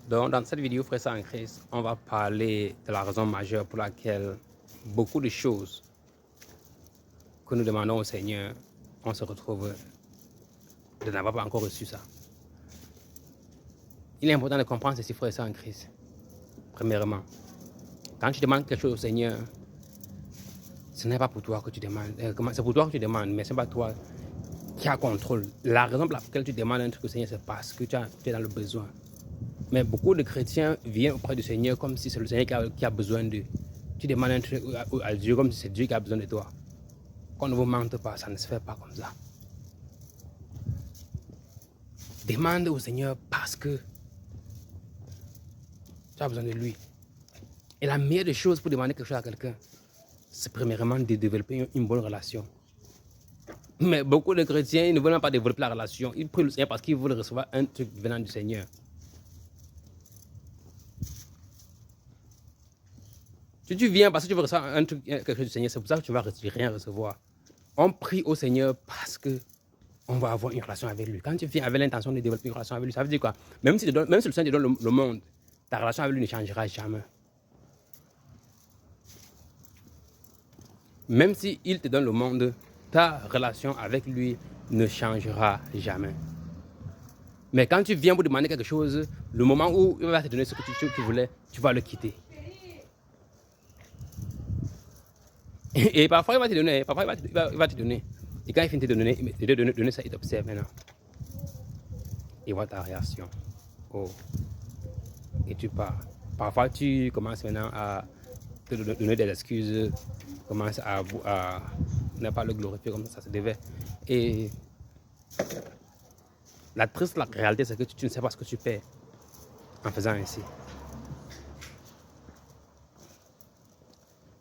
Donc, dans cette vidéo, frères en Christ, on va parler de la raison majeure pour laquelle beaucoup de choses que nous demandons au Seigneur, on se retrouve de n'avoir pas encore reçu ça. Il est important de comprendre ceci, frères et sœurs en Christ. Premièrement, quand tu demandes quelque chose au Seigneur, ce n'est pas pour toi que tu demandes. C'est pour toi que tu demandes, mais ce n'est pas toi qui as contrôle. La raison pour laquelle tu demandes un truc au Seigneur, c'est parce que tu es dans le besoin. Mais beaucoup de chrétiens viennent auprès du Seigneur comme si c'est le Seigneur qui a besoin d'eux. Tu demandes un truc à Dieu comme si c'est Dieu qui a besoin de toi. Qu'on ne vous mente pas, ça ne se fait pas comme ça. Demande au Seigneur parce que tu as besoin de lui. Et la meilleure des choses pour demander quelque chose à quelqu'un, c'est premièrement de développer une bonne relation. Mais beaucoup de chrétiens, ils ne veulent même pas développer la relation. Ils prient le Seigneur parce qu'ils veulent recevoir un truc venant du Seigneur. Si tu viens parce que tu veux recevoir un truc, quelque chose du Seigneur, c'est pour ça que tu ne vas rien recevoir. On prie au Seigneur parce que on va avoir une relation avec lui. Quand tu viens avec l'intention de développer une relation avec lui, ça veut dire quoi? Même si le Seigneur te donne le monde, ta relation avec lui ne changera jamais. Même s'il te donne le monde, ta relation avec lui ne changera jamais. Mais quand tu viens pour demander quelque chose, le moment où il va te donner ce que tu voulais, tu vas le quitter. Et parfois, il va te donner. Il va te donner. Et quand il finit de te donner ça, il t'observe maintenant. Il voit ta réaction. Oh. Et tu pars. Parfois, tu commences maintenant à te donner des excuses. Commences à ne pas le glorifier comme ça se devait. Et la réalité, c'est que tu ne sais pas ce que tu perds en faisant ainsi.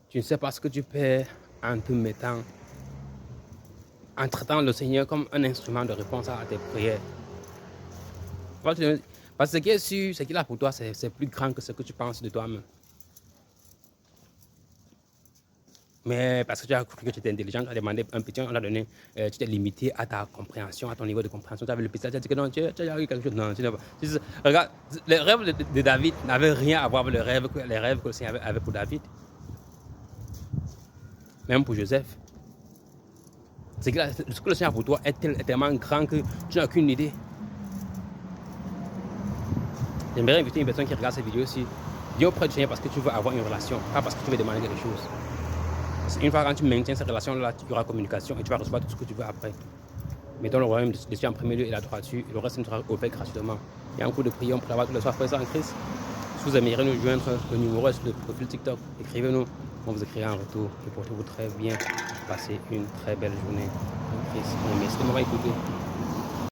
Tu ne sais pas ce que tu perds en te mettant, en traitant le Seigneur comme un instrument de réponse à tes prières. Parce que ce qui est sûr, ce qu'il a pour toi, c'est plus grand que ce que tu penses de toi-même. Mais parce que tu as cru que tu étais intelligent, tu as demandé un petit, on t'a donné, tu t'es limité à ta compréhension, à ton niveau de compréhension. Tu avais le petit, tu as dit que non, tu as eu quelque chose. Non, tu n'as pas. Regarde, les rêves de David n'avaient rien à voir avec les rêves que le Seigneur avait pour David. Même pour Joseph. Ce que le Seigneur a pour toi est tellement grand que tu n'as aucune idée. J'aimerais inviter une personne qui regarde cette vidéo aussi. Viens auprès du Seigneur parce que tu veux avoir une relation, pas parce que tu veux demander quelque chose. Une fois quand tu maintiens cette relation-là, il y aura communication et tu vas recevoir tout ce que tu veux après. Mettons le royaume de Dieu en premier lieu et la droiture, et le reste sera offert gratuitement. Il y a un coup de prière, on peut avoir tous les soirs frères en Christ. Si vous aimeriez nous joindre, le numéro est sur le profil TikTok. Écrivez-nous, on vous écrira en retour. Et portez-vous très bien. Passez une très belle journée en Christ. Merci de m'avoir écouté.